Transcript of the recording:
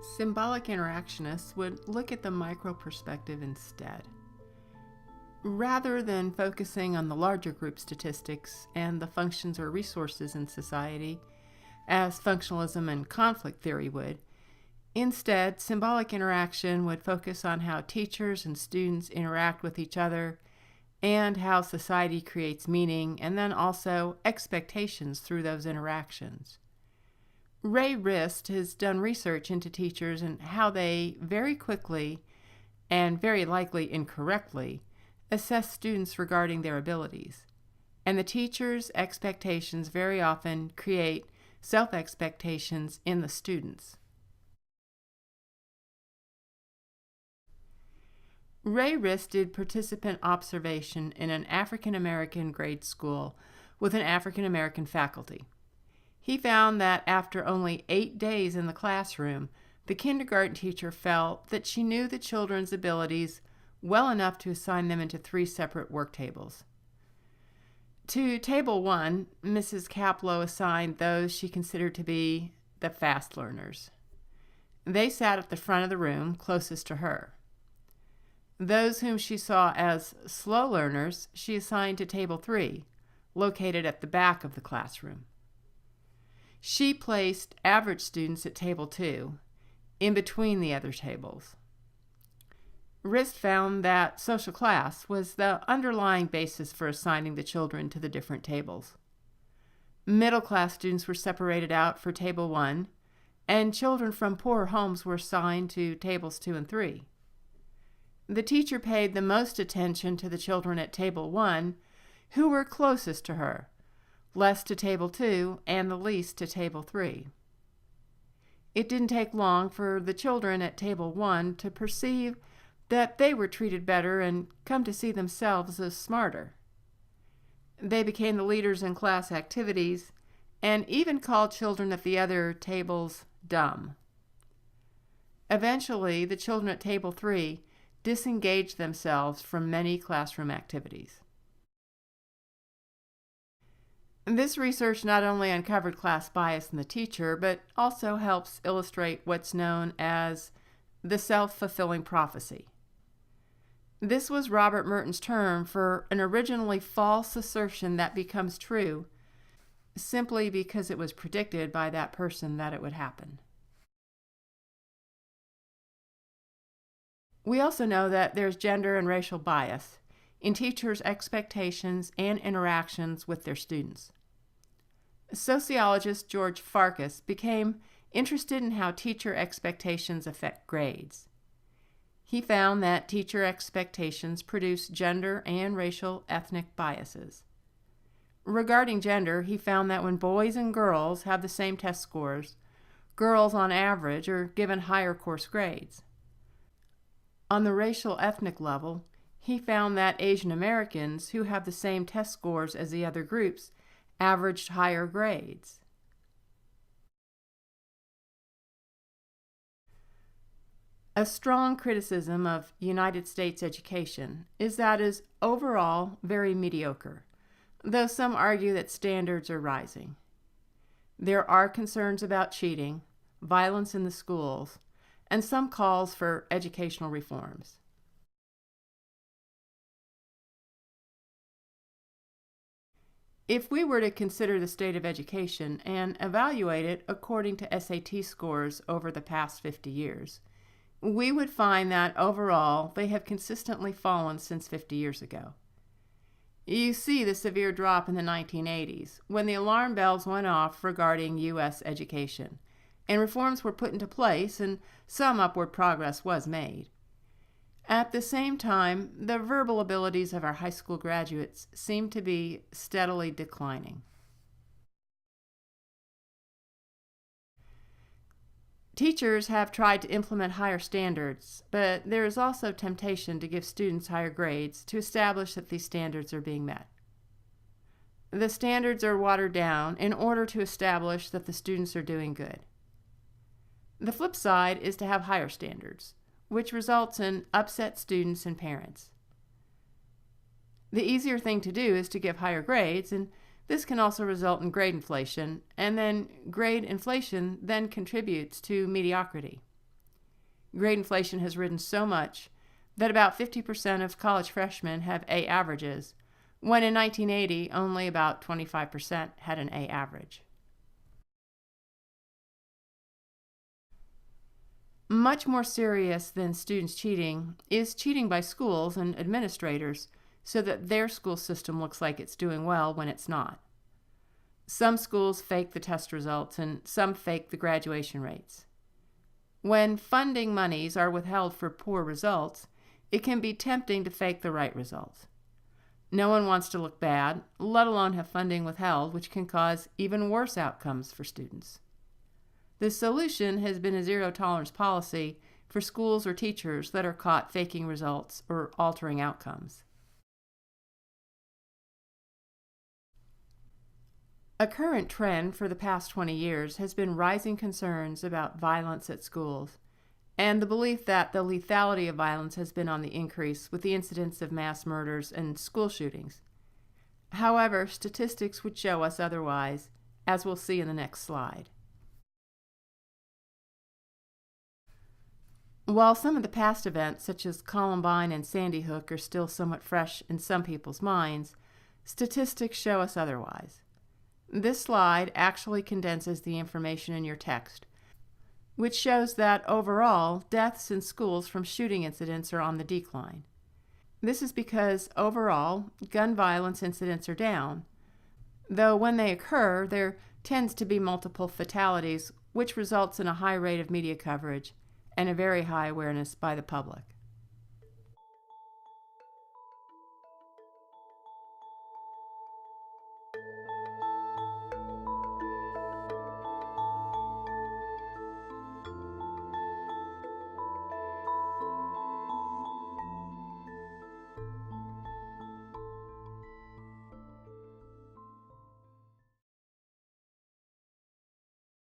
Symbolic interactionists would look at the micro perspective instead. Rather than focusing on the larger group statistics and the functions or resources in society, as functionalism and conflict theory would, instead, symbolic interaction would focus on how teachers and students interact with each other and how society creates meaning, and then also expectations through those interactions. Ray Rist has done research into teachers and how they very quickly, and very likely incorrectly, assess students regarding their abilities. And the teacher's expectations very often create self-expectations in the students. Ray Rist did participant observation in an African American grade school with an African American faculty. He found that after only 8 days in the classroom, the kindergarten teacher felt that she knew the children's abilities well enough to assign them into 3 separate work tables. To Table 1, Mrs. Kaplow assigned those she considered to be the fast learners. They sat at the front of the room, closest to her. Those whom she saw as slow learners, she assigned to Table 3, located at the back of the classroom. She placed average students at Table 2, in between the other tables. Rist found that social class was the underlying basis for assigning the children to the different tables. Middle class students were separated out for Table 1, and children from poorer homes were assigned to Tables 2 and 3. The teacher paid the most attention to the children at Table 1 who were closest to her, less to Table 2, and the least to Table 3. It didn't take long for the children at Table 1 to perceive that they were treated better and come to see themselves as smarter. They became the leaders in class activities and even called children at the other tables dumb. Eventually, the children at Table 3 disengaged themselves from many classroom activities. This research not only uncovered class bias in the teacher, but also helps illustrate what's known as the self-fulfilling prophecy. This was Robert Merton's term for an originally false assertion that becomes true simply because it was predicted by that person that it would happen. We also know that there's gender and racial bias in teachers' expectations and interactions with their students. Sociologist George Farkas became interested in how teacher expectations affect grades. He found that teacher expectations produce gender and racial ethnic biases. Regarding gender, he found that when boys and girls have the same test scores, girls on average are given higher course grades. On the racial ethnic level, he found that Asian Americans who have the same test scores as the other groups averaged higher grades. A strong criticism of United States education is that it is overall very mediocre, though some argue that standards are rising. There are concerns about cheating, violence in the schools, and some calls for educational reforms. If we were to consider the state of education and evaluate it according to SAT scores over the past 50 years, we would find that overall they have consistently fallen since 50 years ago. You see the severe drop in the 1980s when the alarm bells went off regarding U.S. education, and reforms were put into place and some upward progress was made. At the same time, the verbal abilities of our high school graduates seem to be steadily declining. Teachers have tried to implement higher standards, but there is also temptation to give students higher grades to establish that these standards are being met. The standards are watered down in order to establish that the students are doing good. The flip side is to have higher standards, which results in upset students and parents. The easier thing to do is to give higher grades, and this can also result in grade inflation, and then grade inflation then contributes to mediocrity. Grade inflation has risen so much that about 50% of college freshmen have A averages, when in 1980 only about 25% had an A average. Much more serious than students cheating is cheating by schools and administrators so that their school system looks like it's doing well when it's not. Some schools fake the test results and some fake the graduation rates. When funding monies are withheld for poor results, it can be tempting to fake the right results. No one wants to look bad, let alone have funding withheld, which can cause even worse outcomes for students. The solution has been a zero-tolerance policy for schools or teachers that are caught faking results or altering outcomes. A current trend for the past 20 years has been rising concerns about violence at schools, and the belief that the lethality of violence has been on the increase with the incidence of mass murders and school shootings. However, statistics would show us otherwise, as we'll see in the next slide. While some of the past events, such as Columbine and Sandy Hook, are still somewhat fresh in some people's minds, statistics show us otherwise. This slide actually condenses the information in your text, which shows that overall, deaths in schools from shooting incidents are on the decline. This is because overall, gun violence incidents are down, though when they occur, there tends to be multiple fatalities, which results in a high rate of media coverage and a very high awareness by the public.